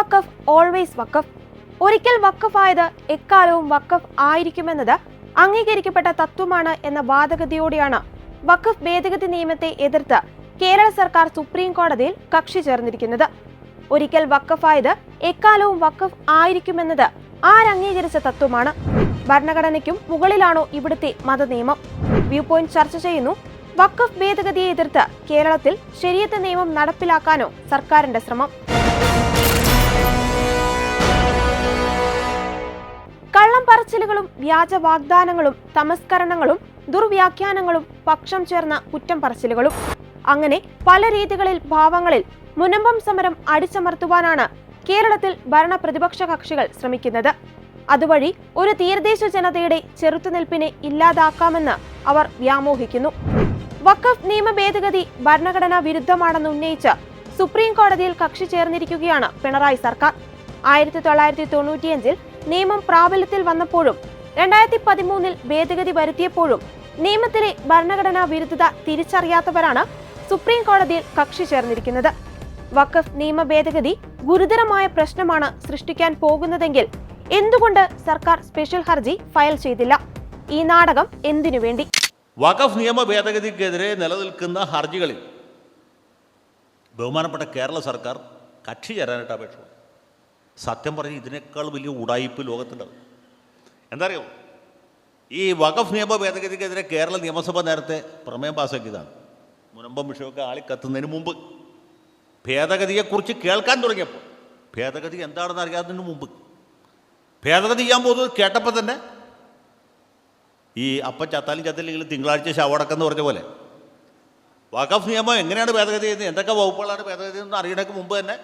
വഖഫ് always വഖഫ്. ഒരിക്കൽ വഖഫായത് എക്കാലവും വഖഫ് ആയിരിക്കുമെന്നത് അംഗീകരിക്കപ്പെട്ട തത്വമാണ് എന്ന വാദഗതിയോടെയാണ് വഖഫ് ഭേദഗതി നിയമത്തെ എതിർത്ത് കേരള സർക്കാർ സുപ്രീം കോടതിയിൽ കക്ഷി ചേർന്നിരിക്കുന്നത്. ഒരിക്കൽ വഖഫായത് എക്കാലവും വഖഫ് ആയിരിക്കുമെന്നത് ആരംഗീകരിച്ച തത്വമാണ്? ഭരണഘടനയ്ക്കും മുകളിലാണോ ഇവിടുത്തെ മതനിയമം? വ്യൂ പോയിന്റ് ചർച്ച ചെയ്യുന്നു. വഖഫ് ഭേദഗതിയെ എതിർത്ത് കേരളത്തിൽ ശരീഅത്ത് നിയമം നടപ്പിലാക്കാനോ സർക്കാരിന്റെ ശ്രമം? കള്ളം പറച്ചിലുകളും വ്യാജ വാഗ്ദാനങ്ങളും തമസ്കരണങ്ങളും ദുർവ്യാഖ്യാനങ്ങളും പക്ഷം ചേർന്ന കുറ്റം പറച്ചിലുകളും അങ്ങനെ പല രീതികളിൽ ഭാവങ്ങളിൽ മുനമ്പം സമരം അടിച്ചമർത്തുവാനാണ് കേരളത്തിൽ ഭരണ പ്രതിപക്ഷ കക്ഷികൾ ശ്രമിക്കുന്നത്. അതുവഴി ഒരു തീരദേശ ജനതയുടെ ചെറുത്തുനിൽപ്പിനെ ഇല്ലാതാക്കാമെന്ന് അവർ വ്യാമോഹിക്കുന്നു. വഖഫ് നിയമ ഭേദഗതി ഭരണഘടനാ വിരുദ്ധമാണെന്ന് ഉന്നയിച്ച് സുപ്രീം കോടതിയിൽ കക്ഷി ചേർന്നിരിക്കുകയാണ് പിണറായി സർക്കാർ. 1995 നിയമം പ്രാബല്യത്തിൽ വന്നപ്പോഴും 2013 ഭേദഗതി വരുത്തിയപ്പോഴും നിയമത്തിലെ ഭരണഘടനാ വിരുദ്ധത തിരിച്ചറിയാത്തവരാണ് സുപ്രീം കോടതിയിൽ കക്ഷി ചേർന്നിരിക്കുന്നത്. വഖഫ് നിയമ ഭേദഗതി ഗുരുതരമായ പ്രശ്നമാണ് സൃഷ്ടിക്കാൻ പോകുന്നതെങ്കിൽ എന്തുകൊണ്ട് സർക്കാർ സ്പെഷ്യൽ ഹർജി ഫയൽ ചെയ്തില്ല? ഈ നാടകം എന്തിനു വേണ്ടി? വഖഫ് നിയമ ഭേദഗതിക്കെതിരെ നിലനിൽക്കുന്ന ഹർജികളിൽ ബഹുമാനപ്പെട്ട കേരള സർക്കാർ കക്ഷി ചേരാനായിട്ട് അപേക്ഷ. സത്യം പറഞ്ഞ് ഇതിനേക്കാൾ വലിയ ഉടായിപ്പ് ലോകത്തുണ്ടാവും. എന്താ അറിയോ, ഈ വഖഫ് നിയമ ഭേദഗതിക്കെതിരെ കേരള നിയമസഭ നേരത്തെ പ്രമേയം പാസ്സാക്കിയതാണ്. മുനമ്പം വിഷയമൊക്കെ ആളിക്കത്തുന്നതിന് മുമ്പ്, ഭേദഗതിയെക്കുറിച്ച് കേൾക്കാൻ തുടങ്ങിയപ്പോൾ, ഭേദഗതി എന്താണെന്ന് അറിയാത്തതിന് മുമ്പ്, ഭേദഗതി ചെയ്യാൻ പോകുന്നത് കേട്ടപ്പോൾ തന്നെ ഈ അപ്പം ചത്താലും ചത്തില്ലെങ്കിൽ തിങ്കളാഴ്ച ശവടക്കം എന്ന് പറഞ്ഞ പോലെ വഖഫ് നിയമം എങ്ങനെയാണ് ഭേദഗതി ചെയ്യുന്നത്, എന്തൊക്കെ വകുപ്പുകളാണ് ഭേദഗതി എന്ന് അറിയണക്ക് മുമ്പ് തന്നെ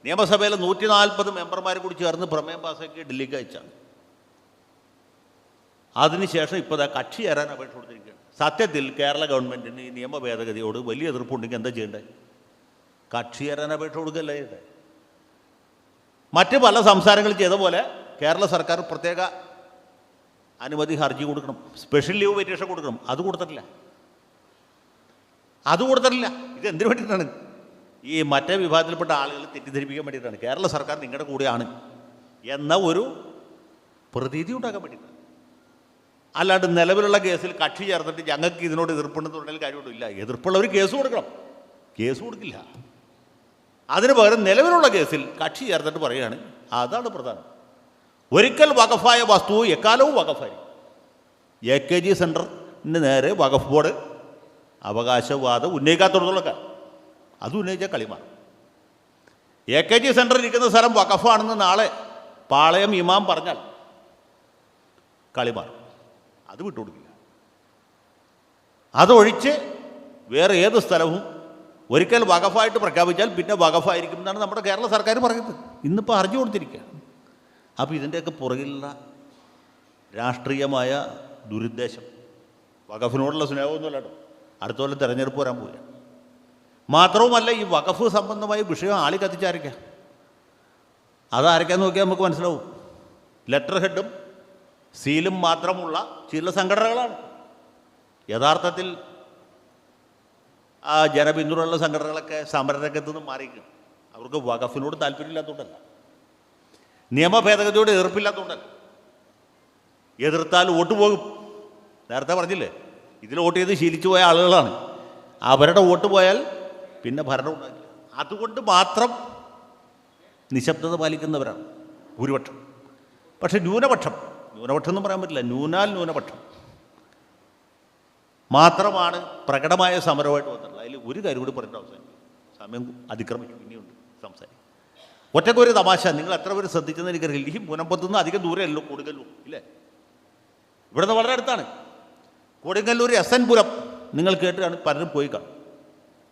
നിയമസഭയിൽ 140 മെമ്പർമാർ കൂടി ചേർന്ന് പ്രമേയം പാസ്സാക്കി ഡൽഹിക്ക് അയച്ചാണ്. അതിനുശേഷം ഇപ്പോൾ കക്ഷി ചേരാൻ അപേക്ഷ കൊടുത്തിരിക്കുകയാണ്. സത്യത്തിൽ കേരള ഗവൺമെൻറ്റിന് ഈ നിയമ ഭേദഗതിയോട് വലിയ എതിർപ്പുണ്ടെങ്കിൽ എന്താ ചെയ്യേണ്ടത്? കക്ഷി ചേരാൻ അപേക്ഷ കൊടുക്കുകയല്ല ചെയ്യേണ്ടത്. മറ്റ് പല സംസ്ഥാനങ്ങളും ചെയ്ത പോലെ കേരള സർക്കാർ പ്രത്യേക അനുമതി ഹർജി കൊടുക്കണം, സ്പെഷ്യൽ ലീവ് പെറ്റീഷൻ കൊടുക്കണം. അത് കൊടുത്തിട്ടില്ല. ഇത് എന്തിനു വേണ്ടിയിട്ടാണ്? ഈ മറ്റേ വിഭാഗത്തിൽപ്പെട്ട ആളുകൾ തെറ്റിദ്ധരിപ്പിക്കാൻ വേണ്ടിയിട്ടാണ്. കേരള സർക്കാർ നിങ്ങളുടെ കൂടെയാണ് എന്ന ഒരു പ്രതീതി ഉണ്ടാക്കാൻ വേണ്ടിയിട്ടാണ്. അല്ലാണ്ട് നിലവിലുള്ള കേസിൽ കക്ഷി ചേർന്നിട്ട് ഞങ്ങൾക്ക് ഇതിനോട് എതിർപ്പുണ്ടെന്ന് പറഞ്ഞാൽ കാര്യമൊന്നുമില്ല. എതിർപ്പുള്ളവർ കേസ് കൊടുക്കണം. കേസ് കൊടുക്കില്ല. അതിന് പകരം നിലവിലുള്ള കേസിൽ കക്ഷി ചേർന്നിട്ട് പറയുകയാണ്. അതാണ് പ്രധാനം. ഒരിക്കൽ വഖഫായ വസ്തു എക്കാലവും വഖഫായി. AKG സെൻറ്ററിന് നേരെ വഖഫ് ബോർഡ് അവകാശവാദം ഉന്നയിക്കാത്തോടത്തോളൊക്കെ അത് ഉന്നയിച്ച കളിമാർ. AKG സെൻറ്റർ ഇരിക്കുന്ന സ്ഥലം വഖഫാണെന്ന് നാളെ പാളയം ഇമാം പറഞ്ഞാൽ കളിമാർ അത് വിട്ടുകൊടുക്കില്ല. അതൊഴിച്ച് വേറെ ഏത് സ്ഥലവും ഒരിക്കൽ വഖഫായിട്ട് പ്രഖ്യാപിച്ചാൽ പിന്നെ വഖഫായിരിക്കും എന്നാണ് നമ്മുടെ കേരള സർക്കാർ പറയുന്നത്. ഇന്നിപ്പോൾ ഹർജി കൊടുത്തിരിക്കുക. അപ്പോൾ ഇതിൻ്റെയൊക്കെ പുറകിലുള്ള രാഷ്ട്രീയമായ ദുരുദ്ദേശം, വഖഫിനോടുള്ള സ്നേഹമൊന്നുമല്ല കേട്ടോ. അടുത്ത കൊല്ലം തിരഞ്ഞെടുപ്പ് വരാൻ പോവുക. മാത്രവുമല്ല, ഈ വഖഫ് സംബന്ധമായ വിഷയം ആളി കത്തിച്ചാരയ്ക്കുക. അതാരയ്ക്കാന്ന് നോക്കിയാൽ നമുക്ക് മനസ്സിലാവും. ലെറ്റർ ഹെഡും സീലും മാത്രമുള്ള ചില സംഘടനകളാണ്. യഥാർത്ഥത്തിൽ ആ ജനപിന്തുണയുള്ള സംഘടനകളൊക്കെ സമരരംഗത്ത് നിന്ന് മാറിയിരിക്കണം. അവർക്ക് വഖഫിനോട് താല്പര്യമില്ലാത്തതുകൊണ്ടല്ല, നിയമ ഭേദഗതിയോട് എതിർപ്പില്ലാത്തതുകൊണ്ടല്ല. എതിർത്താൽ വോട്ട് പോകും. നേരത്തെ പറഞ്ഞില്ലേ, ഇതിൽ വോട്ട് ചെയ്ത് ശീലിച്ചു പോയ ആളുകളാണ്. അവരുടെ വോട്ട് പോയാൽ പിന്നെ ഭരണം ഉണ്ടാകില്ല. അതുകൊണ്ട് മാത്രം നിശബ്ദത പാലിക്കുന്നവരാണ് ഭൂരിപക്ഷം. പക്ഷേ ന്യൂനപക്ഷം എന്ന് പറയാൻ പറ്റില്ല, ന്യൂനപക്ഷം മാത്രമാണ് പ്രകടമായ സമരമായിട്ട് വന്നിട്ടുള്ളത്. അതിൽ ഒരു കാര്യം കൂടി പറഞ്ഞിട്ട് അവസാനിക്കും. സമയം അതിക്രമിക്കും. ഇനിയുണ്ട് സംസാരിക്കും. ഒറ്റക്കൊരു തമാശ, നിങ്ങൾ എത്ര പേര് ശ്രദ്ധിച്ചെന്ന് എനിക്കറിയില്ല. ഈ മുനമ്പത്തുനിന്ന് അധികം ദൂരമല്ലോ കൊടുങ്ങല്ലൂർ, ഇല്ലേ? ഇവിടുന്ന് വളരെ അടുത്താണ്. കൊടുങ്ങല്ലൂർ SN പുരം നിങ്ങൾ കേട്ടിട്ടാണ് പലരും പോയി കാണും.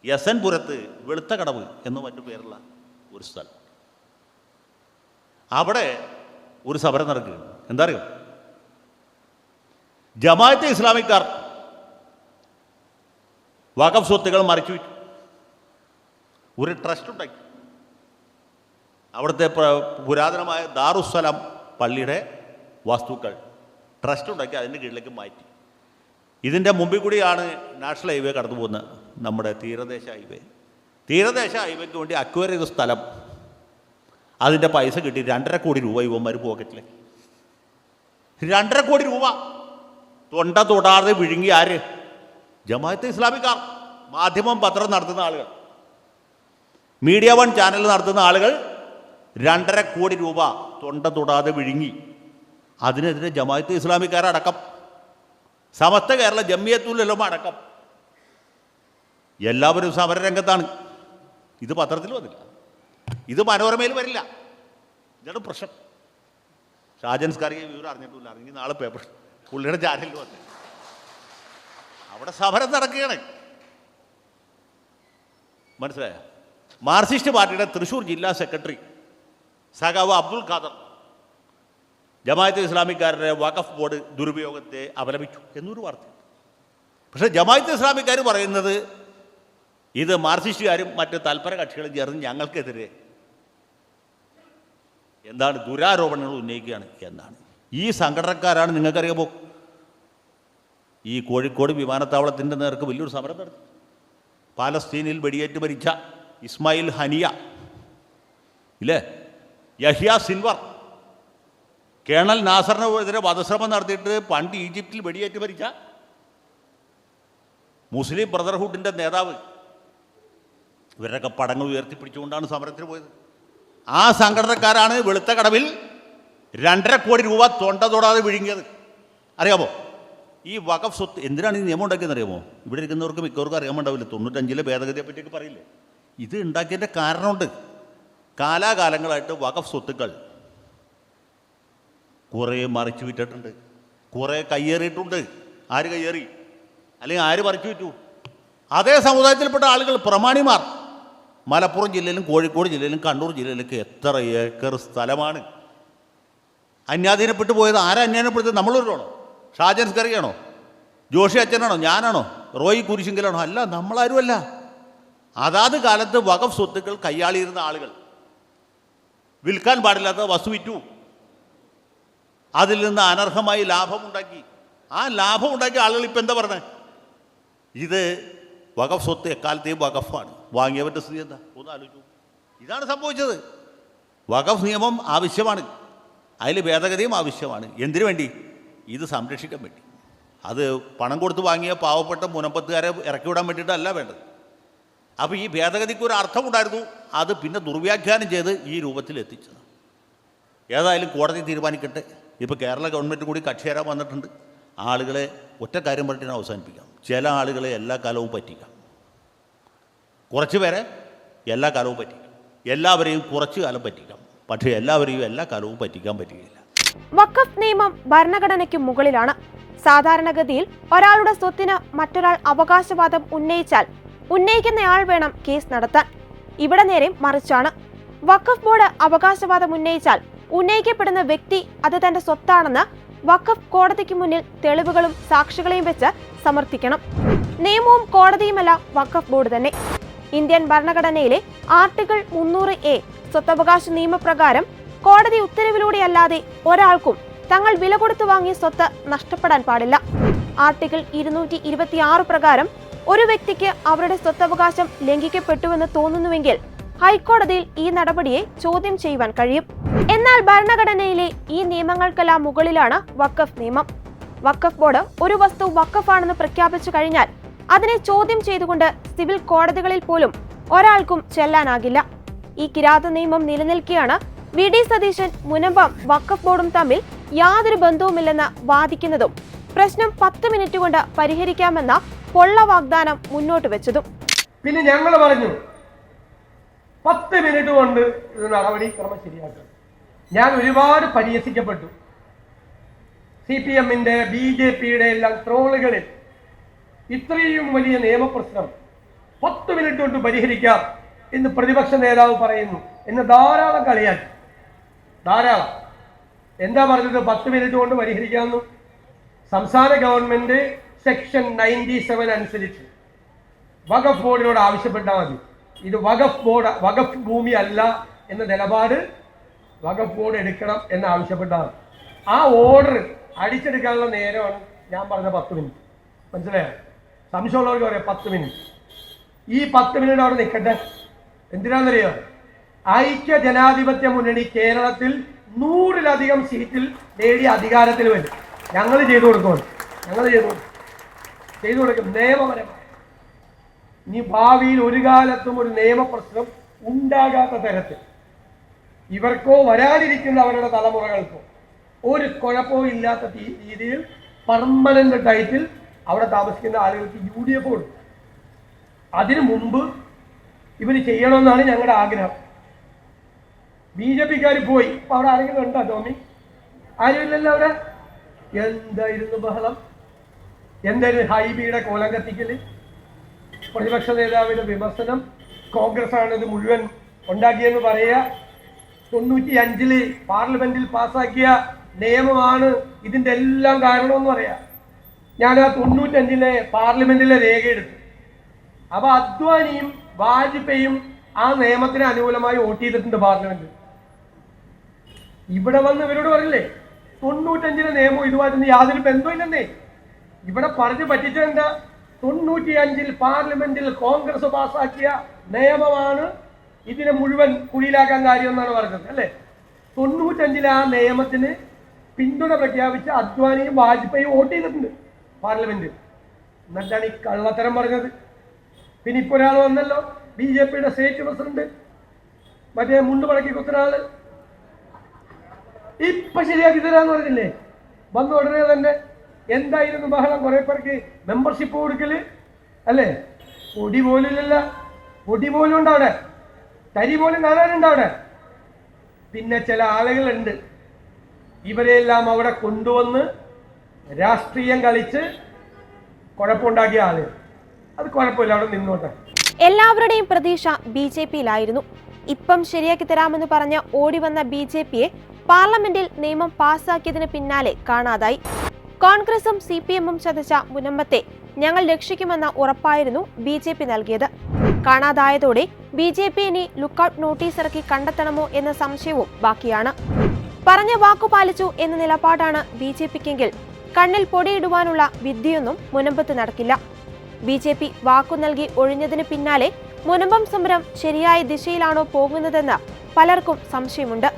SN പുരത്ത് വെളുത്ത കടവ് എന്ന് മറ്റു പേരുള്ള ഒരു സ്ഥലം. അവിടെ ഒരു സമരം നടക്കുകയാണ്. എന്താ അറിയോ, ജമാഅത്തെ ഇസ്ലാമിക്കാർ വഖഫ് സ്വത്തുകൾ മറിച്ചു വിറ്റു. ഒരു ട്രസ്റ്റ് ഉണ്ടാക്കി. അവിടുത്തെ പുരാതനമായ ദാറുസ്സലാം പള്ളിയുടെ വസ്തുക്കൾ ട്രസ്റ്റ് ഉണ്ടാക്കി അതിൻ്റെ കീഴിലേക്ക് മാറ്റി. ഇതിൻ്റെ മുമ്പിൽ കൂടിയാണ് നാഷണൽ ഹൈവേ കടന്നു പോകുന്നത്, നമ്മുടെ തീരദേശ ഹൈവേ. തീരദേശ ഹൈവേക്ക് വേണ്ടി അക്വയർ ചെയ്ത സ്ഥലം അതിൻ്റെ പൈസ കിട്ടി 2.5 കോടി രൂപ യുവന്മാർ പോക്കറ്റിലേക്ക്. 2.5 കോടി രൂപ തൊണ്ട തൊടാതെ വിഴുങ്ങി ആര്? ജമാഅത്തെ ഇസ്ലാമിക്കാർ, മാധ്യമം പത്രം നടത്തുന്ന ആളുകൾ, മീഡിയ 1 ചാനൽ നടത്തുന്ന ആളുകൾ 2.5 കോടി രൂപ തൊണ്ട തൊടാതെ വിഴുങ്ങി. അതിനെതിരെ ജമാഅത്തെ ഇസ്ലാമിക്കാരടക്കം, സമസ്ത കേരള ജമിയത്തുൽ ഉലമ അടക്കം എല്ലാവരും സമരരംഗത്താണ്. ഇത് പത്രത്തിൽ വന്നില്ല, ഇത് മനോരമയിൽ വരില്ല. ഇതാണ് പ്രശ്നം. ഷാജൻ സ്കറിയെ വിവരം അറിഞ്ഞിട്ടില്ല, അറിഞ്ഞ് നാളെ പേപ്പർ പുള്ളിയുടെ ചാനലിൽ വന്നു. അവിടെ സമരം നടക്കുകയാണ്. മനസ്സിലായോ? മാർക്സിസ്റ്റ് പാർട്ടിയുടെ തൃശ്ശൂർ ജില്ലാ സെക്രട്ടറി സഖാവ് അബ്ദുൽ ഖാദർ ജമാഅത്തെ ഇസ്ലാമിക്കാരുടെ വഖഫ് ബോർഡ് ദുരുപയോഗത്തെ അപലപിച്ചു എന്നൊരു വാർത്ത. പക്ഷേ ജമാഅത്തെ ഇസ്ലാമിക്കാർ പറയുന്നത് ഇത് മാർക്സിസ്റ്റുകാരും മറ്റ് തൽപര കക്ഷികളും ചേർന്ന് ഞങ്ങൾക്കെതിരെ എന്താണ് ദുരാരോപണങ്ങൾ ഉന്നയിക്കുകയാണ് എന്നാണ്. ഈ സംഘടനക്കാരാണ്, നിങ്ങൾക്കറിയാമോ, ഈ കോഴിക്കോട് വിമാനത്താവളത്തിൻ്റെ നേർക്ക് വലിയൊരു സമരം നടത്തി. പാലസ്തീനിൽ വെടിയേറ്റ് മരിച്ച ഇസ്മായിൽ ഹനിയ ഇല്ലേ, യഹ്യ സിൻവർ, കേണൽ നാസറിനെതിരെ വധശ്രമം നടത്തിയിട്ട് പണ്ട് ഈജിപ്തിൽ വെടിയേറ്റ് മരിച്ച മുസ്ലിം ബ്രദർഹുഡിൻ്റെ നേതാവ്, ഇവരൊക്കെ പടങ്ങൾ ഉയർത്തിപ്പിടിച്ചുകൊണ്ടാണ് സമരത്തിന് പോയത്. ആ സംഘടനക്കാരാണ് വെളുത്ത കടവിൽ 2.5 കോടി രൂപ തൊണ്ട തൊടാതെ വിഴുങ്ങിയത്. അറിയാമോ? ഈ വഖഫ് സ്വത്ത് എന്തിനാണ് ഈ നിയമം ഉണ്ടാക്കിയെന്ന് അറിയാമോ? ഇവിടെ ഇരിക്കുന്നവർക്ക് മിക്കവർക്കും അറിയാമുണ്ടാവില്ല. 95-ലെ ഭേദഗതിയെ പറ്റിയൊക്കെ പറയില്ലേ. ഇത് ഉണ്ടാക്കിയതിൻ്റെ കാരണമുണ്ട്. കാലാകാലങ്ങളായിട്ട് വഖഫ് സ്വത്തുക്കൾ കുറേ മറിച്ചു വിറ്റിട്ടുണ്ട്, കുറേ കയ്യേറിയിട്ടുണ്ട്. ആര് കയ്യേറി? അല്ലെങ്കിൽ ആര് മറിച്ചു വിറ്റു? അതേ സമുദായത്തിൽപ്പെട്ട ആളുകൾ, പ്രമാണിമാർ. മലപ്പുറം ജില്ലയിലും കോഴിക്കോട് ജില്ലയിലും കണ്ണൂർ ജില്ലയിലൊക്കെ എത്ര ഏക്കർ സ്ഥലമാണ് അന്യാധീനപ്പെട്ടു പോയത്. ആരാ അന്യാധീനപ്പെടുത്തിയത്? നമ്മളൊരാണോ? ഷാജൻ സ്കറിയാണോ? ജോഷി അച്ഛനാണോ? ഞാനാണോ? റോയി കുരിശിങ്കലാണോ? അല്ല, നമ്മളാരുമല്ല. അതാത് കാലത്ത് വഖഫ് സ്വത്തുക്കൾ കയ്യാളിയിരുന്ന ആളുകൾ വിൽക്കാൻ പാടില്ലാത്ത വസ്തു വിറ്റു, അതിൽ നിന്ന് അനർഹമായി ലാഭമുണ്ടാക്കി. ആ ലാഭമുണ്ടാക്കിയ ആളുകൾ ഇപ്പം എന്താ പറഞ്ഞത്? ഇത് വഖഫ് സ്വത്ത് എക്കാലത്തെയും വഖഫാണ്. വാങ്ങിയവൻ്റെ സ്ഥിതി എന്താ? ഒന്ന് ആലോചിച്ചു. ഇതാണ് സംഭവിച്ചത്. വഖഫ് നിയമം ആവശ്യമാണ്, അതിൽ ഭേദഗതിയും ആവശ്യമാണ്. എന്തിനു വേണ്ടി? ഇത് സംരക്ഷിക്കാൻ വേണ്ടി. അത് പണം കൊടുത്ത് വാങ്ങിയ പാവപ്പെട്ട മുനമ്പത്തുകാരെ ഇറക്കി വിടാൻ വേണ്ടിയിട്ടല്ല വേണ്ടത്. അപ്പോൾ ഈ ഭേദഗതിക്ക് ഒരു അർത്ഥമുണ്ടായിരുന്നു, അത് പിന്നെ ദുർവ്യാഖ്യാനം ചെയ്ത് ഈ രൂപത്തിൽ എത്തിച്ചത്. ഏതായാലും കോടതി തീരുമാനിക്കട്ടെ. ഇപ്പോൾ കേരള ഗവൺമെൻറ് കൂടി കക്ഷി ചേരാൻ വന്നിട്ടുണ്ട്. ആളുകളെ ഒറ്റ കാര്യം പറഞ്ഞിട്ട് അവസാനിപ്പിക്കാം. ചില ആളുകളെ എല്ലാ കാലവും പറ്റിക്കാം, കുറച്ച് പേരെ എല്ലാ കാലവും പറ്റിക്കാം, എല്ലാവരെയും കുറച്ചു കാലം പറ്റിക്കാം. പക്ഷേ എല്ലാവരെയും എല്ലാ കാലവും പറ്റിക്കാൻ പറ്റുകയില്ല. വഖഫ് നിയമം ഭരണഘടനയ്ക്ക് മുകളിലാണ്. സാധാരണഗതിയിൽ ഒരാളുടെ സ്വത്തിന് മറ്റൊരാൾ അവകാശവാദം ഉന്നയിച്ചാൽ ഉന്നയിക്കുന്നയാൾ വേണം കേസ് നടത്താൻ. ഇവിടെ നേരെ മറിച്ചാണ്. വഖഫ് ബോർഡ് അവകാശവാദം ഉന്നയിച്ചാൽ ഉന്നയിക്കപ്പെടുന്ന വ്യക്തി അത് തന്റെ സ്വത്താണെന്ന് വഖഫ് കോടതിക്ക് മുന്നിൽ തെളിവുകളും സാക്ഷികളെയും വെച്ച് സമർത്ഥിക്കണം. നിയമവും കോടതിയുമല്ല വഖഫ് ബോർഡ് തന്നെ. ഇന്ത്യൻ ഭരണഘടനയിലെ ആർട്ടിക്കിൾ 300A സ്വത്തവകാശ നിയമപ്രകാരം കോടതി ഉത്തരവിലൂടെയല്ലാതെ ഒരാൾക്കും തങ്ങൾ വില കൊടുത്തു വാങ്ങിയ സ്വത്ത് നഷ്ടപ്പെടാൻ പാടില്ല. ആർട്ടിക്കിൾ 226 പ്രകാരം ഒരു വ്യക്തിക്ക് അവരുടെ സ്വത്തവകാശം ലംഘിക്കപ്പെട്ടുവെന്ന് തോന്നുന്നുവെങ്കിൽ ഹൈക്കോടതിയിൽ ഈ നടപടിയെ ചോദ്യം ചെയ്യുവാൻ കഴിയും. എന്നാൽ ഭരണഘടനയിലെ ഈ നിയമങ്ങൾക്കെല്ലാം മുകളിലാണ് വഖഫ് നിയമം. വഖഫ് ബോർഡ് ഒരു വസ്തു വഖഫാണെന്ന് പ്രഖ്യാപിച്ചു കഴിഞ്ഞാൽ അതിനെ ചോദ്യം ചെയ്തുകൊണ്ട് സിവിൽ കോടതികളിൽ പോലും ഒരാൾക്കും ചെല്ലാനാകില്ല. ഈ കിരാത നിയമം നിലനിൽക്കെയാണ് വി.ഡി. സതീശൻ മുനമ്പം വഖഫ് ബോർഡും തമ്മിൽ യാതൊരു ബന്ധവുമില്ലെന്ന് വാദിക്കുന്നതും പ്രശ്നം 10 മിനിറ്റ് കൊണ്ട് പരിഹരിക്കാമെന്ന പൊള്ള വാഗ്ദാനം മുന്നോട്ട് വെച്ചതും. പിന്നെ ഞങ്ങൾ പറഞ്ഞു 10 മിനിറ്റ് കൊണ്ട് ഇത് നടപടിക്രമം ശരിയാക്കണം. ഞാൻ ഒരുപാട് പരിഹസിക്കപ്പെട്ടു. CPM-ന്റെ BJP-യുടെ എല്ലാം ട്രോളുകളിൽ ഇത്രയും വലിയ നിയമപ്രശ്നം 10 മിനിറ്റ് കൊണ്ട് പരിഹരിക്കാം എന്ന് പ്രതിപക്ഷ നേതാവ് പറയുന്നു എന്ന് ധാരാളം കളിയാക്കി. ധാരാളം. എന്താ പറഞ്ഞത്? 10 മിനിറ്റ് കൊണ്ട് പരിഹരിക്കാമെന്നു. സംസ്ഥാന ഗവൺമെന്റ് സെക്ഷൻ 97 അനുസരിച്ച് വഖഫ് ബോർഡിനോട് ആവശ്യപ്പെട്ടാൽ മതി. ഇത് വഖഫ് ഭൂമി അല്ല എന്ന നിലപാട് വഖഫ് ബോർഡ് എടുക്കണം എന്ന് ആവശ്യപ്പെട്ടാൽ ആ ഓർഡർ അടിച്ചെടുക്കാനുള്ള നേരമാണ് ഞാൻ പറഞ്ഞ 10 മിനിറ്റ്. മനസ്സിലായോ? സംശയമുള്ളവർക്ക് പറയാം 10 മിനിറ്റ്. ഈ 10 മിനിറ്റ് അവിടെ നിൽക്കട്ടെ. എന്തിനാണെന്നറിയോ? ഐക്യ ജനാധിപത്യ മുന്നണി കേരളത്തിൽ 100-ലധികം സീറ്റിൽ നേടി അധികാരത്തിൽ വരും. ഞങ്ങൾ ചെയ്തു കൊടുക്കും, ചെയ്തു കൊടുക്കും നിയമപരമായി. ഇനി ഭാവിയിൽ ഒരു കാലത്തും ഒരു നിയമപ്രശ്നം ഉണ്ടാകാത്ത തരത്തിൽ ഇവർക്കോ വരാനിരിക്കുന്ന അവരുടെ തലമുറകൾക്കോ ഒരു കുഴപ്പവും ഇല്ലാത്ത രീതിയിൽ പെർമനന്റ് ടൈറ്റിൽ അവിടെ താമസിക്കുന്ന ആളുകൾക്ക് UDF കൊടുക്കും. അതിനു മുമ്പ് ഇവർ ചെയ്യണമെന്നാണ് ഞങ്ങളുടെ ആഗ്രഹം. BJP-ക്കാർ പോയി. ഇപ്പൊ അവിടെ ആരെങ്കിലും ഉണ്ടോ ടോമി? ആരുമില്ലല്ലോ അവിടെ. എന്തായിരുന്നു ബഹളം, എന്തായിരുന്നു ഹൈബിയുടെ കോലം കത്തിക്കല്, പ്രതിപക്ഷ നേതാവിന്റെ വിമർശനം, കോൺഗ്രസ് ആണ് ഇത് മുഴുവൻ ഉണ്ടാക്കിയെന്ന് പറയുക. 95-ല് പാർലമെന്റിൽ പാസ്സാക്കിയ നിയമമാണ് ഇതിന്റെ എല്ലാം കാരണമെന്ന് പറയാം. ഞാൻ ആ 95-ലെ പാർലമെന്റിലെ രേഖ എടുത്തു. അപ്പൊ അദ്വാനിയും വാജ്പേയിയും ആ നിയമത്തിന് അനുകൂലമായി വോട്ട് ചെയ്തിട്ടുണ്ട് പാർലമെന്റിൽ. ഇവിടെ വന്ന് ഇവരോട് പറയില്ലേ 95-ലെ നിയമം ഇതുമായിട്ടൊന്നും യാതൊരു ബന്ധമില്ലെന്നേ. ഇവിടെ പറഞ്ഞു പറ്റിച്ചെന്താ, 95-ൽ പാർലമെന്റിൽ കോൺഗ്രസ് പാസ്സാക്കിയ നിയമമാണ് ഇതിനെ മുഴുവൻ കുഴിയിലാക്കാൻ കാര്യം എന്നാണ് പറഞ്ഞത് അല്ലേ. 95-ലെ ആ നിയമത്തിന് പിന്തുണ പ്രഖ്യാപിച്ച് അദ്വാനിയും വാജ്പേയിയും വോട്ട് ചെയ്തിട്ടുണ്ട് പാർലമെന്റിൽ. എന്നിട്ടാണ് ഈ കള്ളത്തരം പറഞ്ഞത്. പിന്നെ ഇപ്പൊ ഒരാൾ വന്നല്ലോ, BJP-യുടെ സ്റ്റേറ്റ് പ്രസിഡന്റ്, മറ്റേ മുണ്ട് മടക്കി കുത്തുന്ന ആള്. ഇപ്പൊ ശരിയാക്കി തരാന്ന് പറഞ്ഞില്ലേ, വന്ന ഉടനെ തന്നെ. എന്തായിരുന്നു ബഹളം, കുറെ പേർക്ക് മെമ്പർഷിപ്പ് കൊടുക്കല് അല്ലേ. പൊടി പോലും ഇല്ലല്ല, പൊടി പോലും ഉണ്ട് അവിടെ, തരി പോലും കാണാനുണ്ട് അവിടെ. പിന്നെ ചില ആളുകളുണ്ട്, ഇവരെല്ലാം അവിടെ കൊണ്ടുവന്ന് രാഷ്ട്രീയം കളിച്ച് കുഴപ്പമുണ്ടാക്കിയ ആളുകൾ. അത് കുഴപ്പമില്ല, അവിടെ നിന്നോട്ടെ. എല്ലാവരുടെയും പ്രതീക്ഷ BJP-യിലായിരുന്നു. ഇപ്പം ശരിയാക്കി തരാമെന്ന് പറഞ്ഞ് ഓടി വന്ന BJP-യെ പാർലമെന്റിൽ നിയമം പാസാക്കിയതിന് പിന്നാലെ കാണാതായി. കോൺഗ്രസും CPM-ഉം ചതിച്ച മുനമ്പത്തെ ഞങ്ങൾ രക്ഷിക്കുമെന്ന ഉറപ്പായിരുന്നു BJP നൽകിയത്. കാണാതായതോടെ BJP ഇനി ലുക്കൌട്ട് നോട്ടീസ് ഇറക്കി കണ്ടെത്തണമോ എന്ന സംശയവും ബാക്കിയാണ്. പറഞ്ഞ വാക്കു പാലിച്ചു എന്ന നിലപാടാണ് BJP-ക്കെങ്കിൽ കണ്ണിൽ പൊടിയിടുവാനുള്ള വിദ്യയൊന്നും മുനമ്പത്ത് നടക്കില്ല. BJP വാക്കു നൽകി ഒഴിഞ്ഞതിന് പിന്നാലെ മുനമ്പം സമരം ശരിയായ ദിശയിലാണോ പോകുന്നതെന്ന് പലർക്കും സംശയമുണ്ട്.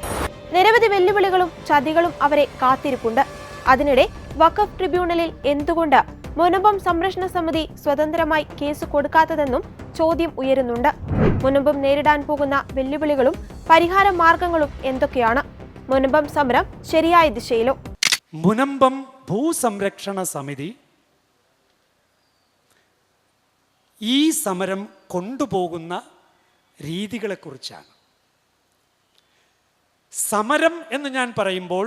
നിരവധി വെല്ലുവിളികളും ചതികളും അവരെ കാത്തിരിപ്പുണ്ട്. അതിനിടെ വഖഫ് ട്രിബ്യൂണലിൽ എന്തുകൊണ്ട് മുനമ്പം സംരക്ഷണ സമിതി സ്വതന്ത്രമായി കേസ് കൊടുക്കാത്തതെന്നും ചോദ്യം ഉയരുന്നുണ്ട്. മുനമ്പം നേരിടാൻ പോകുന്ന വെല്ലുവിളികളും പരിഹാര മാർഗങ്ങളും എന്തൊക്കെയാണ്? മുനമ്പം സമരം ശരിയായ ദിശയിലോ? മുനമ്പം ഭൂസംരക്ഷണ സമിതി ഈ സമരം കൊണ്ടുപോകുന്ന രീതികളെക്കുറിച്ചാണ്. സമരം എന്ന് ഞാൻ പറയുമ്പോൾ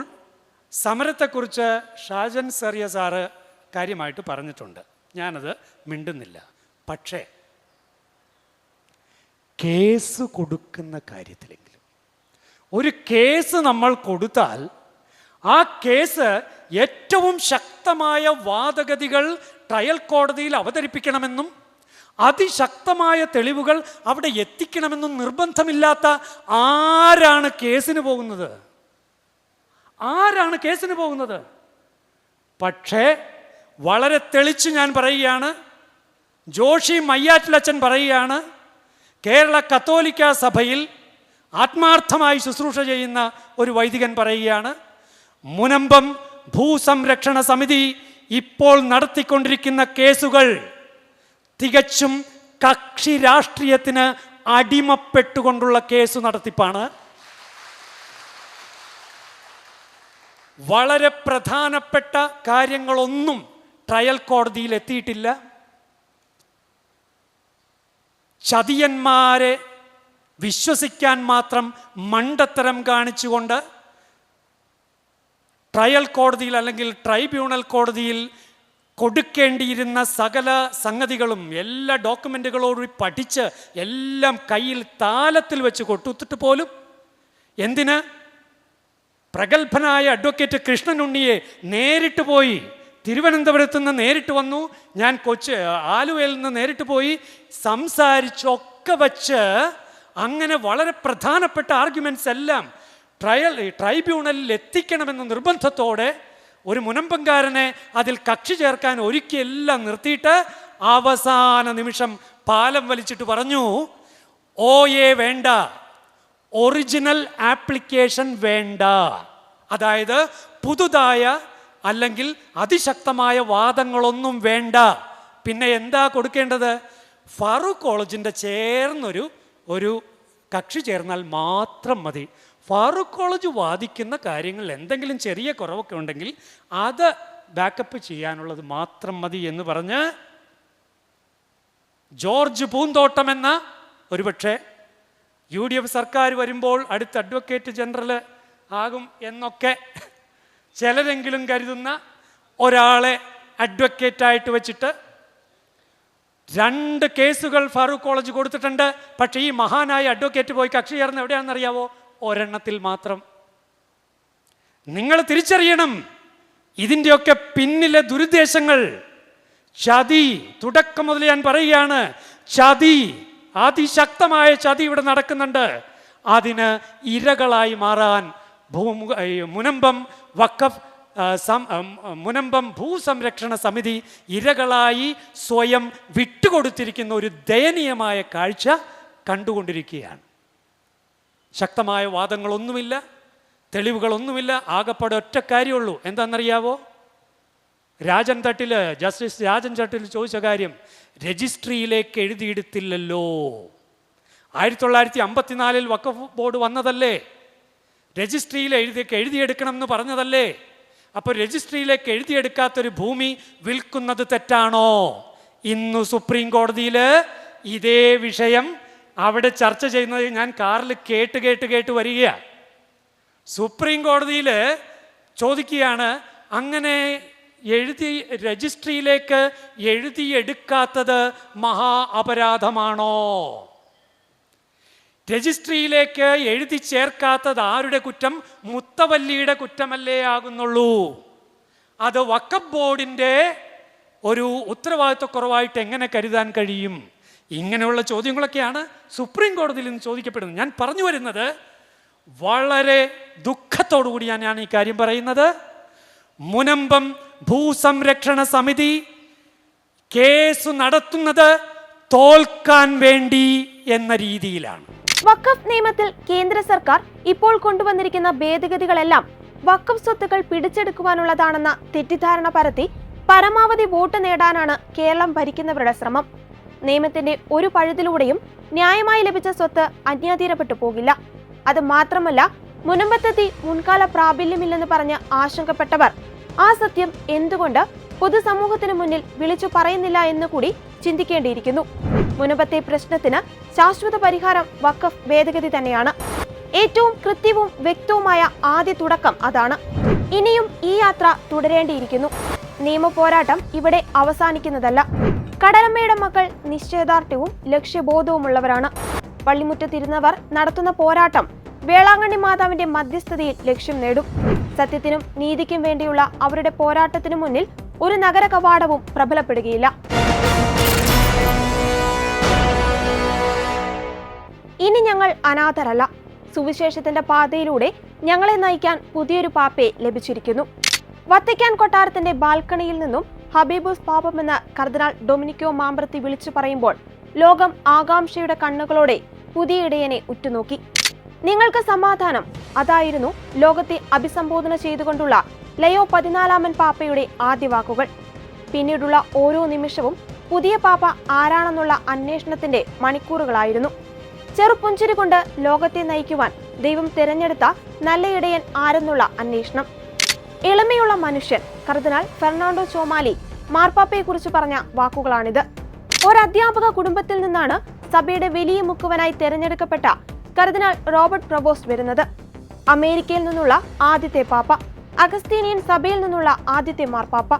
സമരത്തെക്കുറിച്ച് ഷാജൻ സെറിയ സാറ് കാര്യമായിട്ട് പറഞ്ഞിട്ടുണ്ട്, ഞാനത് മിണ്ടുന്നില്ല. പക്ഷേ കേസ് കൊടുക്കുന്ന കാര്യത്തിലെങ്കിലും ഒരു കേസ് നമ്മൾ കൊടുത്താൽ ആ കേസ് ഏറ്റവും ശക്തമായ വാദഗതികൾ ട്രയൽ കോടതിയിൽ അവതരിപ്പിക്കണമെന്നും അതിശക്തമായ തെളിവുകൾ അവിടെ എത്തിക്കണമെന്നും നിർബന്ധമില്ലാത്ത ആരാണ് കേസിന് പോകുന്നത്? ആരാണ് കേസിന് പോകുന്നത്? പക്ഷേ വളരെ തെളിച്ച് ഞാൻ പറയുകയാണ്, ജോഷി മയ്യാറ്റിലച്ചൻ പറയുകയാണ്, കേരള കത്തോലിക്ക സഭയിൽ ആത്മാർത്ഥമായി ശുശ്രൂഷ ചെയ്യുന്ന ഒരു വൈദികൻ പറയുകയാണ്, മുനമ്പം ഭൂസംരക്ഷണ സമിതി ഇപ്പോൾ നടത്തിക്കൊണ്ടിരിക്കുന്ന കേസുകൾ തികച്ചും കക്ഷി രാഷ്ട്രീയത്തിന് അടിമപ്പെട്ടുകൊണ്ടുള്ള കേസ് നടത്തിപ്പാണ്. വളരെ പ്രധാനപ്പെട്ട കാര്യങ്ങളൊന്നും ട്രയൽ കോടതിയിൽ എത്തിയിട്ടില്ല. ചതിയന്മാരെ വിശ്വസിക്കാൻ മാത്രം മണ്ടത്തരം കാണിച്ചുകൊണ്ട് ട്രയൽ കോടതിയിൽ അല്ലെങ്കിൽ ട്രൈബ്യൂണൽ കോടതിയിൽ കൊടുക്കേണ്ടിയിരുന്ന സകല സംഗതികളും എല്ലാ ഡോക്യുമെൻറ്റുകളോടുകൂടി പഠിച്ച് എല്ലാം കയ്യിൽ താലത്തിൽ വെച്ച് കൊടുത്തിട്ട് പോലും എന്തിന് പ്രഗത്ഭനായ അഡ്വക്കേറ്റ് കൃഷ്ണനുണ്ണിയെ നേരിട്ട് പോയി, തിരുവനന്തപുരത്ത് നിന്ന് നേരിട്ട് വന്നു, ഞാൻ ആലുവയിൽ നിന്ന് നേരിട്ട് പോയി സംസാരിച്ചൊക്കെ വച്ച് അങ്ങനെ വളരെ പ്രധാനപ്പെട്ട ആർഗ്യുമെൻറ്റ്സ് എല്ലാം ട്രൈബ്യൂണലിൽ എത്തിക്കണമെന്ന നിർബന്ധത്തോടെ ഒരു മുനമ്പങ്കാരനെ അതിൽ കക്ഷി ചേർക്കാൻ ഒരിക്കലെല്ലാം നിർത്തിയിട്ട് അവസാന നിമിഷം പാലം വലിച്ചിട്ട് പറഞ്ഞു, OA വേണ്ട, ഒറിജിനൽ ആപ്ലിക്കേഷൻ വേണ്ട. അതായത് പുതുതായ അല്ലെങ്കിൽ അതിശക്തമായ വാദങ്ങളൊന്നും വേണ്ട. പിന്നെ എന്താ കൊടുക്കേണ്ടത്? ഫാറൂഖ് കോളേജിൻ്റെ ഒരു കക്ഷി ചേർന്നാൽ മാത്രം മതി. ഫാറൂഖ് കോളേജ് വാദിക്കുന്ന കാര്യങ്ങളിൽ എന്തെങ്കിലും ചെറിയ കുറവൊക്കെ ഉണ്ടെങ്കിൽ അത് ബാക്കപ്പ് ചെയ്യാനുള്ളത് മാത്രം മതി എന്ന് പറഞ്ഞ് ജോർജ് പൂന്തോട്ടം എന്ന ഒരുപക്ഷെ UDF സർക്കാർ വരുമ്പോൾ അടുത്ത അഡ്വക്കേറ്റ് ജനറൽ ആകും എന്നൊക്കെ ചിലരെങ്കിലും കരുതുന്ന ഒരാളെ അഡ്വക്കേറ്റായിട്ട് വെച്ചിട്ട് 2 കേസുകൾ ഫാറൂഖ് കോളേജ് കൊടുത്തിട്ടുണ്ട്. പക്ഷേ ഈ മഹാനായ അഡ്വക്കേറ്റ് പോയി കക്ഷി ചേർന്ന് എവിടെയാണെന്നറിയാവോ? ഒരെണ്ണത്തിൽ മാത്രം. നിങ്ങൾ തിരിച്ചറിയണം ഇതിൻ്റെയൊക്കെ പിന്നിലെ ദുരുദ്ദേശങ്ങൾ. ചതി, തുടക്കം മുതൽ ഞാൻ പറയുകയാണ്, ചതി, അതിശക്തമായ ചതി ഇവിടെ നടക്കുന്നുണ്ട്. അതിന് ഇരകളായി മാറാൻ മുനമ്പം ഭൂസംരക്ഷണ സമിതി ഇരകളായി സ്വയം വിട്ടുകൊടുത്തിരിക്കുന്ന ഒരു ദയനീയമായ കാഴ്ച കണ്ടുകൊണ്ടിരിക്കുകയാണ്. ശക്തമായ വാദങ്ങളൊന്നുമില്ല, തെളിവുകളൊന്നുമില്ല. ആകപ്പാടെ ഒറ്റ കാര്യമുള്ളൂ. എന്താണെന്നറിയാവോ? ജസ്റ്റിസ് രാജൻ തട്ടിൽ ചോദിച്ച കാര്യം രജിസ്ട്രിയിലേക്ക് എഴുതിയെടുത്തില്ലല്ലോ. 1954 വഖഫ് ബോർഡ് വന്നതല്ലേ, രജിസ്ട്രിയിലേക്ക് എഴുതിയെടുക്കണം എന്ന് പറഞ്ഞതല്ലേ. അപ്പോൾ രജിസ്ട്രിയിലേക്ക് എഴുതിയെടുക്കാത്തൊരു ഭൂമി വിൽക്കുന്നത് തെറ്റാണോ? ഇന്ന് സുപ്രീം കോടതിയിൽ ഇതേ വിഷയം അവിടെ ചർച്ച ചെയ്യുന്നത് ഞാൻ കാറിൽ കേട്ട് വരികയാണ്. സുപ്രീം കോടതിയിൽ ചോദിക്കുകയാണ്, അങ്ങനെ രജിസ്ട്രിയിലേക്ക് എഴുതിയെടുക്കാത്തത് മഹാ അപരാധമാണോ? രജിസ്ട്രിയിലേക്ക് എഴുതി ചേർക്കാത്തത് ആരുടെ കുറ്റം? മുത്തവല്ലിയുടെ കുറ്റമല്ലേ ആകുന്നുള്ളൂ. അത് വഖഫ് ബോർഡിൻ്റെ ഒരു ഉത്തരവാദിത്വക്കുറവായിട്ട് എങ്ങനെ കരുതാൻ കഴിയും? ഇങ്ങനെയുള്ള ചോദ്യങ്ങളൊക്കെയാണ് സുപ്രീം കോടതിയിൽ നിന്ന് ചോദിക്കപ്പെടുന്നത്. ഞാൻ പറഞ്ഞു വരുന്നത്, വളരെ ദുഃഖത്തോടു കൂടിയാണ് ഞാൻ ഈ കാര്യം പറയുന്നത്. മുനമ്പം ഭൂസംരക്ഷണ സമിതി കേസ് നടത്തുന്നത് തോൽക്കാൻ വേണ്ടി എന്ന രീതിയിലാണ്. വഖഫ് നിയമത്തിൽ കേന്ദ്ര സർക്കാർ ഇപ്പോൾ കൊണ്ടുവന്നിരിക്കുന്ന ഭേദഗതികളെല്ലാം വഖഫ് സ്വത്തുക്കൾ പിടിച്ചെടുക്കുവാനുള്ളതാണെന്ന തെറ്റിദ്ധാരണ പരത്തി പരമാവധി വോട്ട് നേടാനാണ് കേരളം ഭരിക്കുന്നവരുടെ ശ്രമം. നിയമത്തിന്റെ ഒരു പഴുതിലൂടെയും ന്യായമായി ലഭിച്ച സ്വത്ത് അന്യാധീനപ്പെട്ടു പോകില്ല. അത് മാത്രമല്ല, മുനമ്പത്തെത്തി മുൻകാല പ്രാബല്യമില്ലെന്ന് പറഞ്ഞ് ആശങ്കപ്പെട്ടവർ ആ സത്യം എന്തുകൊണ്ട് പൊതുസമൂഹത്തിന് മുന്നിൽ വിളിച്ചു പറയുന്നില്ല എന്ന് കൂടി ചിന്തിക്കേണ്ടിയിരിക്കുന്നു. മുനമ്പത്തെ പ്രശ്നത്തിന് ശാശ്വത പരിഹാരം വഖഫ് ഭേദഗതി തന്നെയാണ്. ഏറ്റവും കൃത്യവും വ്യക്തവുമായ ആദ്യ തുടക്കം അതാണ്. ഇനിയും ഈ യാത്ര തുടരേണ്ടിയിരിക്കുന്നു. നിയമ പോരാട്ടം ഇവിടെ അവസാനിക്കുന്നതല്ല. കടലമ്മയുടെ മക്കൾ നിശ്ചയദാർഢ്യവും ലക്ഷ്യബോധവുമുള്ളവരാണ്. പള്ളിമുറ്റത്തിരുന്നവർ നടത്തുന്ന പോരാട്ടം വേളാങ്കണ്ണി മാതാവിന്റെ മധ്യസ്ഥതയിൽ ലക്ഷ്യം നേടും. സത്യത്തിനും നീതിക്കും വേണ്ടിയുള്ള അവരുടെ പോരാട്ടത്തിനു മുന്നിൽ ഒരു നഗര കവാടവും പ്രബലപ്പെടുകയില്ല. ഇനി ഞങ്ങൾ അനാഥരല്ല. സുവിശേഷത്തിന്റെ പാതയിലൂടെ ഞങ്ങളെ നയിക്കാൻ പുതിയൊരു പാപ്പയെ ലഭിച്ചിരിക്കുന്നു. വത്തിക്കാൻ കൊട്ടാരത്തിന്റെ ബാൽക്കണിയിൽ നിന്നും ഹബീബുസ് പാപ്പമെന്ന് കർദിനാൾ ഡൊമിനിക്കോ മാമ്പ്രത്തി വിളിച്ചു പറയുമ്പോൾ ലോകം ആകാംക്ഷയുടെ കണ്ണുകളോടെ പുതിയ ഇടയനെ ഉറ്റുനോക്കി. നിങ്ങൾക്ക് സമാധാനം, അതായിരുന്നു ലോകത്തെ അഭിസംബോധന ചെയ്തുകൊണ്ടുള്ള ലയോ 14 പാപ്പയുടെ ആദ്യ വാക്കുകൾ. പിന്നീടുള്ള ഓരോ നിമിഷവും പുതിയ പാപ്പ ആരാണെന്നുള്ള അന്വേഷണത്തിന്റെ മണിക്കൂറുകളായിരുന്നു. ചെറുപുഞ്ചിരി കൊണ്ട് ലോകത്തെ നയിക്കുവാൻ ദൈവം തിരഞ്ഞെടുത്ത നല്ല ഇടയൻ ആരെന്നുള്ള അന്വേഷണം. എളിമയുള്ള മനുഷ്യൻ കർദിനാൾ ഫെർണാണ്ടോ ചോമാലി മാർപ്പാപ്പയെ കുറിച്ച് പറഞ്ഞ വാക്കുകളാണിത്. ഒരധ്യാപക കുടുംബത്തിൽ നിന്നാണ് സഭയുടെ വലിയ മുക്കുവനായി തിരഞ്ഞെടുക്കപ്പെട്ട കർദിനാൾ റോബർട്ട് പ്രൊവോസ്റ്റ് വരുന്നത്. അമേരിക്കയിൽ നിന്നുള്ള ആദ്യത്തെ പാപ്പ, അഗസ്തീനിയൻ സഭയിൽ നിന്നുള്ള ആദ്യത്തെ മാർപ്പാപ്പ.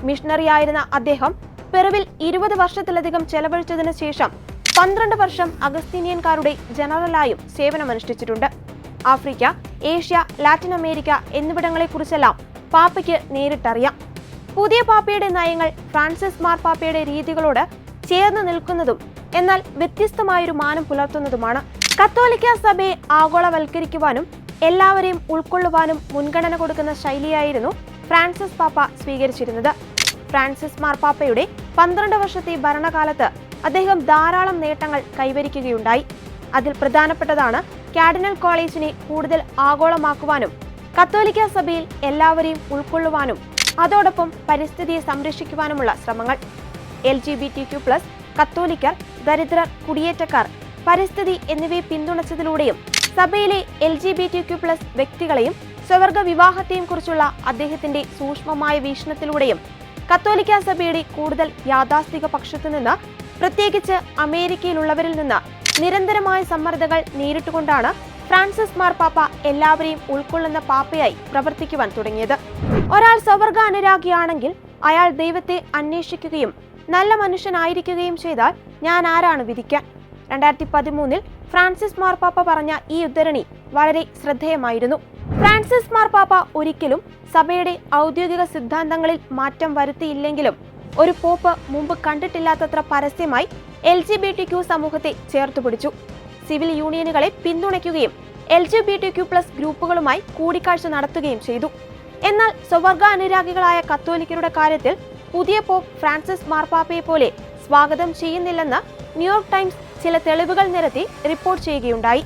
മിഷണറി ആയിരുന്ന അദ്ദേഹം പെറുവിൽ 20 വർഷത്തിലധികം ചെലവഴിച്ചതിന് ശേഷം 12 വർഷം അഗസ്തീനിയൻകാരുടെ ജനറലായും സേവനമനുഷ്ഠിച്ചിട്ടുണ്ട്. ആഫ്രിക്ക, ഏഷ്യ, ലാറ്റിൻ അമേരിക്ക എന്നിവിടങ്ങളെക്കുറിച്ചെല്ലാം പാപ്പയ്ക്ക് നേരിട്ടറിയാം. പുതിയ പാപ്പയുടെ നയങ്ങൾ ഫ്രാൻസിസ് മാർപ്പാപ്പയുടെ രീതികളോട് ചേർന്ന് നിൽക്കുന്നതും എന്നാൽ വ്യത്യസ്തമായൊരു മാനം പുലർത്തുന്നതുമാണ്. കത്തോലിക്ക സഭയെ ആഗോളവൽക്കരിക്കുവാനും എല്ലാവരെയും ഉൾക്കൊള്ളുവാനും മുൻഗണന കൊടുക്കുന്ന ശൈലിയായിരുന്നു ഫ്രാൻസിസ് പാപ്പ സ്വീകരിച്ചിരുന്നത്. ഫ്രാൻസിസ് മാർപ്പാപ്പയുടെ 12 വർഷത്തെ ഭരണകാലത്ത് അദ്ദേഹം ധാരാളം നേട്ടങ്ങൾ കൈവരിക്കുകയുണ്ടായി. അതിൽ പ്രധാനപ്പെട്ടതാണ് കാർഡിനൽ കോളേജിനെ കൂടുതൽ ആഗോളമാക്കുവാനും കത്തോലിക്ക സഭയിൽ എല്ലാവരെയും ഉൾക്കൊള്ളുവാനും അതോടൊപ്പം പരിസ്ഥിതിയെ സംരക്ഷിക്കുവാനുമുള്ള ശ്രമങ്ങൾ. LGBTQ+, കത്തോലിക്കർ, ദരിദ്രർ, കുടിയേറ്റക്കാർ, പരിസ്ഥിതി എന്നിവയെ പിന്തുണച്ചതിലൂടെയും സഭയിലെ LGBTQ+ വ്യക്തികളെയും സ്വവർഗ വിവാഹത്തെയും കുറിച്ചുള്ള അദ്ദേഹത്തിന്റെ സൂക്ഷ്മമായ വീക്ഷണത്തിലൂടെയും കത്തോലിക്ക സഭയുടെ കൂടുതൽ യാഥാസ്ഥിക പക്ഷത്തു നിന്ന്, പ്രത്യേകിച്ച് അമേരിക്കയിലുള്ളവരിൽ നിന്ന് നിരന്തരമായ സമ്മർദ്ദങ്ങൾ നേരിട്ടുകൊണ്ടാണ് ഫ്രാൻസിസ് മാർപ്പാപ്പ എല്ലാവരെയും ഉൾക്കൊള്ളുന്ന പാപ്പയായി പ്രവർത്തിക്കുവാൻ തുടങ്ങിയത്. ഒരാൾ സ്വവർഗ അനുരാഗിയാണെങ്കിൽ അയാൾ ദൈവത്തെ അന്വേഷിക്കുകയും നല്ല മനുഷ്യനായിരിക്കുകയും ചെയ്താൽ ഞാൻ ആരാണ് വിധിക്കാൻ? 2013 ഫ്രാൻസിസ് മാർപ്പാപ്പ പറഞ്ഞ ഈ ഉദ്ധരണി വളരെ ശ്രദ്ധേയമായിരുന്നു. ഫ്രാൻസിസ് മാർപ്പാപ്പ ഒരിക്കലും സഭയുടെ ഔദ്യോഗിക സിദ്ധാന്തങ്ങളിൽ മാറ്റം വരുത്തിയില്ലെങ്കിലും ഒരു പോപ്പ് മുമ്പ് കണ്ടിട്ടില്ലാത്തത്ര പരസ്യമായി LGBTQ സമൂഹത്തെ ചേർത്തുപിടിച്ചു. സിവിൽ യൂണിയനുകളെ പിന്തുണയ്ക്കുകയും LGBTQ+ ഗ്രൂപ്പുകളുമായി കൂടിക്കാഴ്ച നടത്തുകയും ചെയ്തു. എന്നാൽ സ്വവർഗ അനുരാഗികളായ കത്തോലിക്കരുടെ കാര്യത്തിൽ പുതിയ പോപ്പ് ഫ്രാൻസിസ് മാർപ്പാപ്പയെ പോലെ സ്വാഗതം ചെയ്യുന്നില്ലെന്ന് ന്യൂയോർക്ക് ടൈംസ് ചില തെളിവുകൾ നിരത്തി റിപ്പോർട്ട് ചെയ്യുകയുണ്ടായി.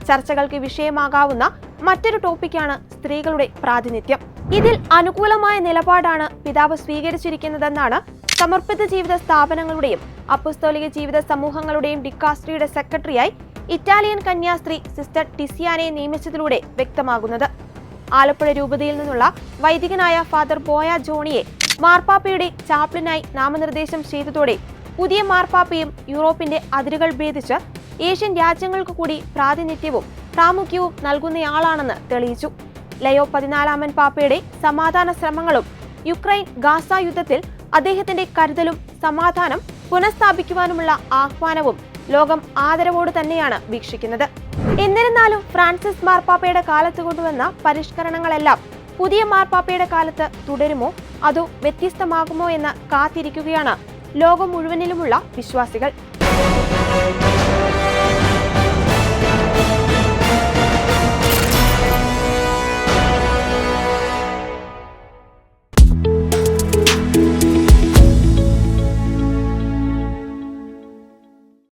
ചർച്ചകൾക്ക് വിഷയമാകാവുന്ന മറ്റൊരു ടോപ്പിക്കാണ് സ്ത്രീകളുടെ പ്രാതിനിധ്യം. ഇതിൽ അനുകൂലമായ നിലപാടാണ് പിതാവ് സ്വീകരിച്ചിരിക്കുന്നതെന്നാണ് സമർപ്പിത ജീവിത സ്ഥാപനങ്ങളുടെയും അപ്പസ്തോലിക ജീവിത സമൂഹങ്ങളുടെയും ഡിക്കാസ്ട്രിയുടെ സെക്രട്ടറിയായി ഇറ്റാലിയൻ കന്യാസ്ത്രീ സിസ്റ്റർ ടിസിയാനെ നിയമിച്ചതിലൂടെ വ്യക്തമാകുന്നത്. ആലപ്പുഴ രൂപതയിൽ നിന്നുള്ള വൈദികനായ ഫാദർ ബോയ ജോണിയെ മാർപ്പാപ്പയുടെ ചാപ്ലിനായി നാമനിർദ്ദേശം ചെയ്തതോടെ പുതിയ മാർപ്പാപ്പയും യൂറോപ്പിന്റെ അതിരുകൾ ഭേദിച്ച് ഏഷ്യൻ രാജ്യങ്ങൾക്ക് കൂടി പ്രാതിനിധ്യവും പ്രാമുഖ്യവും നൽകുന്നയാളാണെന്ന് തെളിയിച്ചു. ലയോ 14 പാപ്പയുടെ സമാധാന ശ്രമങ്ങളും യുക്രൈൻ ഗാസ യുദ്ധത്തിൽ അദ്ദേഹത്തിന്റെ കരുതലും സമാധാനം പുനഃസ്ഥാപിക്കുവാനുമുള്ള ആഹ്വാനവും ലോകം ആദരവോട് തന്നെയാണ് വീക്ഷിക്കുന്നത്. എന്നിരുന്നാലും ഫ്രാൻസിസ് മാർപ്പാപ്പയുടെ കാലത്ത് കൊണ്ടുവന്ന പരിഷ്കരണങ്ങളെല്ലാം പുതിയ മാർപ്പാപ്പയുടെ കാലത്ത് തുടരുമോ അതോ വ്യത്യസ്തമാകുമോ എന്ന് കാത്തിരിക്കുകയാണ് ലോകം മുഴുവനിലുമുള്ള വിശ്വാസികൾ.